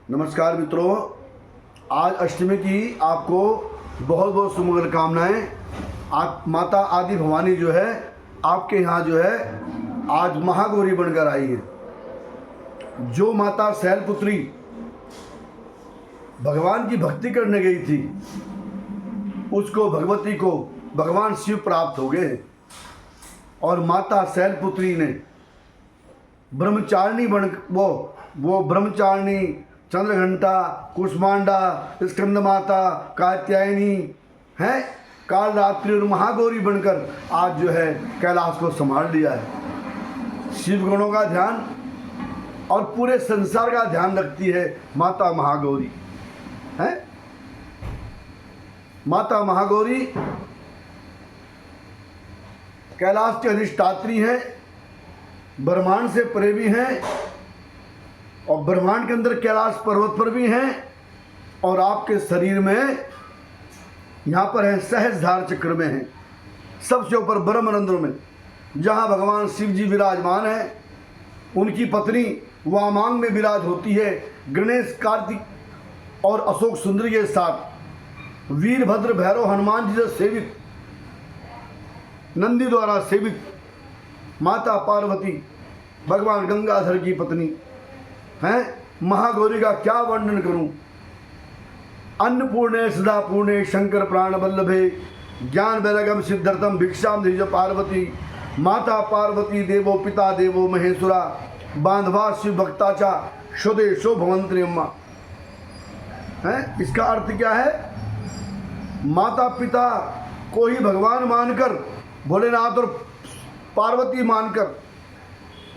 नमस्कार मित्रों, आज अष्टमी की आपको बहुत बहुत सुमंगल कामनाएं। आप माता आदि भवानी जो है आपके यहाँ जो है आज महागौरी बनकर आई है। जो माता शैलपुत्री भगवान की भक्ति करने गई थी उसको भगवती को भगवान शिव प्राप्त हो गए हैं। और माता शैलपुत्री ने ब्रह्मचारिणी बन वो ब्रह्मचारिणी, चंद्रघंटा, कुष्मांडा, स्कंद माता, कात्यायनी है, काल रात्रि और महागौरी बनकर आज जो है कैलाश को संभाल लिया है। शिव गणों का ध्यान और पूरे संसार का ध्यान रखती है माता महागौरी है। माता महागौरी कैलाश की अधिष्ठात्री हैं, ब्रह्मांड से परे भी हैं और ब्रह्मांड के अंदर कैलाश पर्वत पर भी हैं। और आपके शरीर में यहाँ पर है सहस्त्रधार चक्र में है, सबसे ऊपर ब्रह्मरंध्र में जहाँ भगवान शिव जी विराजमान हैं। उनकी पत्नी वामांग में विराज होती है, गणेश, कार्तिक और अशोक सुंदरी के साथ वीरभद्र, भैरव, हनुमान जी से सेवित, नंदी द्वारा सेवित माता पार्वती भगवान गंगाधर की पत्नी हैं। महागौरी का क्या वर्णन करूं। अन्नपूर्णे सदा पूर्णे शंकर प्राण वल्लभे ज्ञान वैराग्यम सिद्धार्थम भिक्षाम धीज पार्वती माता पार्वती देवो पिता देवो महेश्वरा बांधवा शिव भक्ताचा स्वदेशो भवंत्री अम्मा है। इसका अर्थ क्या है? माता पिता को ही भगवान मानकर, भोलेनाथ और पार्वती मानकर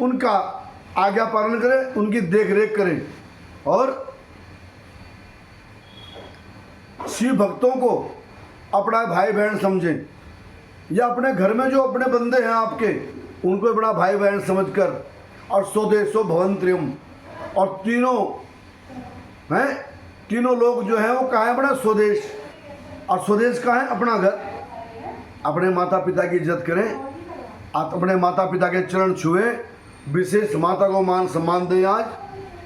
उनका आज्ञा पालन करें, उनकी देख रेख करें और शिव भक्तों को अपना भाई बहन समझें, या अपने घर में जो अपने बंदे हैं आपके उनको अपना भाई बहन समझकर। और स्वदेशो भवंत्रियम, और तीनों हैं, तीनों लोग जो हैं वो कहाँ है? अपना स्वदेश। और स्वदेश कहाँ है? अपना घर। अपने माता पिता की इज्जत करें, आप अपने माता पिता के चरण छुएं, विशेष माता को मान सम्मान दें आज,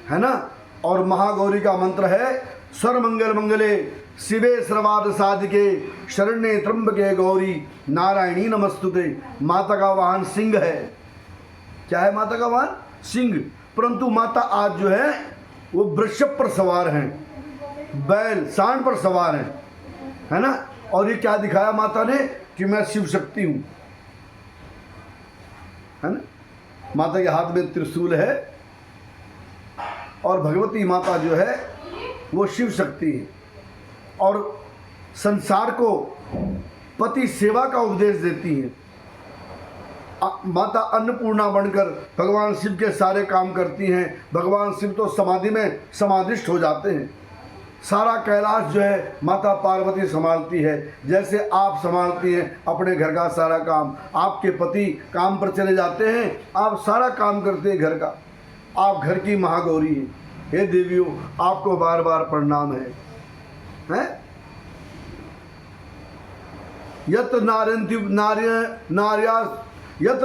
है ना। और महागौरी का मंत्र है सर्वमंगल मंगले शिवे सर्वार्थ साधिके शरण्ये त्र्यंबके गौरी नारायणी नमस्तुते। माता का वाहन सिंह है। क्या है माता का वाहन? सिंह। परंतु माता आज जो है वो वृषभ पर सवार हैं, बैल सांड पर सवार हैं, है ना। और ये क्या दिखाया माता ने कि मैं शिव शक्ति हूँ, है ना। माता के हाथ में त्रिशूल है और भगवती माता जो है वो शिव शक्ति है और संसार को पति सेवा का उपदेश देती है। माता अन्नपूर्णा बनकर भगवान शिव के सारे काम करती हैं। भगवान शिव तो समाधि में समाधिष्ट हो जाते हैं। सारा कैलाश जो है माता पार्वती संभालती है, जैसे आप संभालती हैं अपने घर का सारा काम। आपके पति काम पर चले जाते हैं, आप सारा काम करते हैं घर का। आप घर की महागौरी हैं। हे देवियों, आपको बार बार प्रणाम है। यत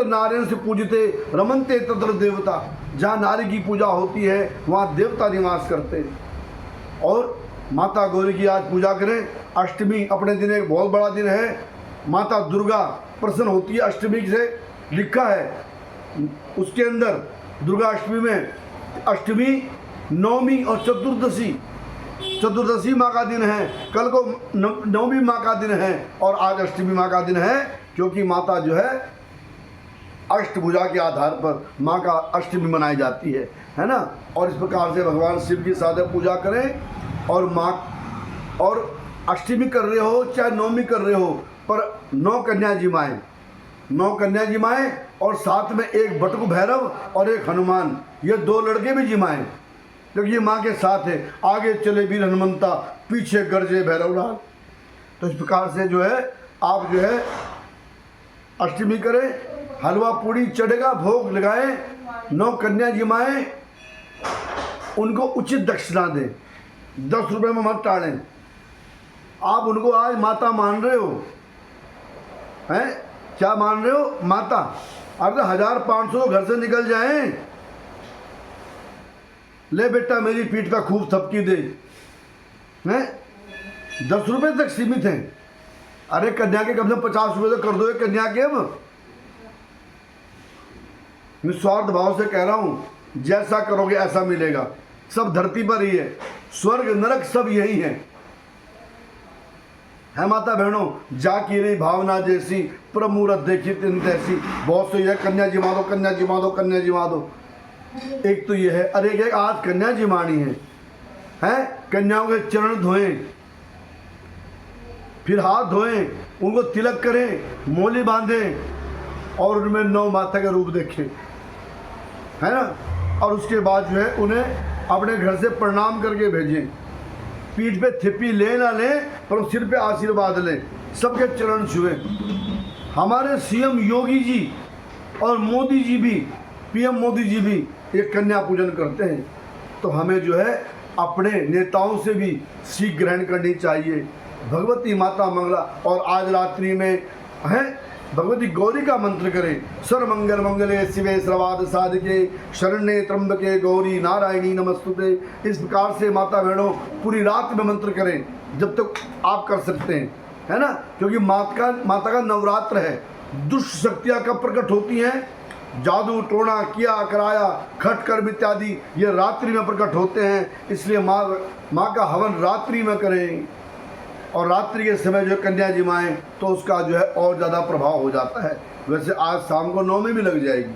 नारायण से पूजते रमनते तत्र देवता। जहाँ नारी की पूजा होती है वहाँ देवता निवास करते हैं। और माता गौरी की आज पूजा करें। अष्टमी अपने दिन एक बहुत बड़ा दिन है। माता दुर्गा प्रसन्न होती है अष्टमी से, लिखा है उसके अंदर। दुर्गा अष्टमी में अष्टमी, नवमी और चतुर्दशी माँ का दिन है। कल को नवमी माँ का दिन है और आज अष्टमी माँ का दिन है, क्योंकि माता जो है अष्टभुजा के आधार पर माँ का अष्टमी मनाई जाती है ना। और इस प्रकार से भगवान शिव की सादे पूजा करें। और माँ और अष्टमी कर रहे हो चाहे नवमी कर रहे हो, पर 9 कन्या जिमाएँ, 9 कन्या जिमाएँ और साथ में एक बटुक भैरव और एक हनुमान, ये 2 लड़के भी जिमाएँ, क्योंकि ये माँ के साथ है। आगे चले वीर हनुमंता, पीछे गरजे भैरवलाल। तो इस प्रकार से जो है आप जो है अष्टमी करें, हलवा पूड़ी चढ़ेगा, भोग लगाएं, 9 कन्या जिमाएँ, उनको उचित दक्षिणा दें। 10 रुपये में मत टालें। आप उनको आज माता मान रहे हो, हैं? क्या मान रहे हो? माता। अगर 1500 घर से निकल जाएं ले बेटा मेरी पीठ पे खूब थपकी दे, हैं 10 रुपये तक सीमित हैं। अरे कन्या के कम से कम 50 रुपये तो कर दो, कन्या के। अब निस्वार्थ भाव से कह रहा हूँ, जैसा करोगे ऐसा मिलेगा। सब धरती पर ही है, स्वर्ग नरक सब यही है माता बहनों। जा की रही भावना जैसी, प्रमुरत देखी तिन तैसी। बहुत से यह कन्या जिमा दो, कन्या जिमा दो, कन्या जिमा दो। एक तो ये है। अरे एक आज कन्या जिमानी है कन्याओं के चरण धोएं, फिर हाथ धोएं, उनको तिलक करें, मोली बांधें और उनमें 9 माता का रूप देखें, है ना। और उसके बाद जो है उन्हें अपने घर से प्रणाम करके भेजें। पीठ पे थिप्पी ले ना लें, पर सिर पे आशीर्वाद लें, सबके चरण छुएं। हमारे सीएम योगी जी और मोदी जी भी, पीएम मोदी जी भी एक कन्या पूजन करते हैं। तो हमें जो है अपने नेताओं से भी सीख ग्रहण करनी चाहिए। भगवती माता मंगला, और आज रात्रि में है भगवती गौरी का मंत्र करें। सर्वमंगल मंगले शिवे सर्वार्थ साधिके शरण्ये त्र्यंबके गौरी नारायणी नमस्तुते। इस प्रकार से माता बहनों पूरी रात में मंत्र करें जब तक आप कर सकते हैं, है ना। क्योंकि माता का नवरात्र है। दुष्ट शक्तियाँ कब प्रकट होती हैं? जादू टोना किया कराया खट कर्म इत्यादि ये रात्रि में प्रकट होते हैं। इसलिए माँ का हवन रात्रि में करें, और रात्रि के समय जो कन्या जिमाएँ तो उसका जो है और ज़्यादा प्रभाव हो जाता है। वैसे आज शाम को नवमी भी लग जाएगी,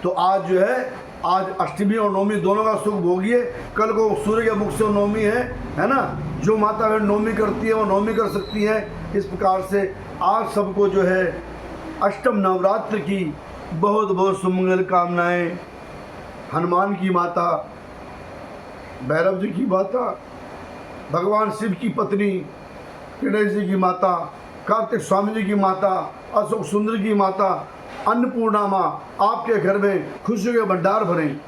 तो आज जो है आज अष्टमी और नवमी दोनों का सुख भोगिए। कल को सूर्य के मुख से नवमी है ना। जो माता बहन नवमी करती है वो नवमी कर सकती हैं। इस प्रकार से आज सबको जो है अष्टम नवरात्र की बहुत बहुत सुमंगल कामनाएं। हनुमान की माता, भैरव जी की माता, भगवान शिव की पत्नी गणेश जी की माता, कार्तिक स्वामी जी की माता, अशोक सुंदर की माता, अन्नपूर्णा माँ आपके घर में खुशियों के भंडार भरें।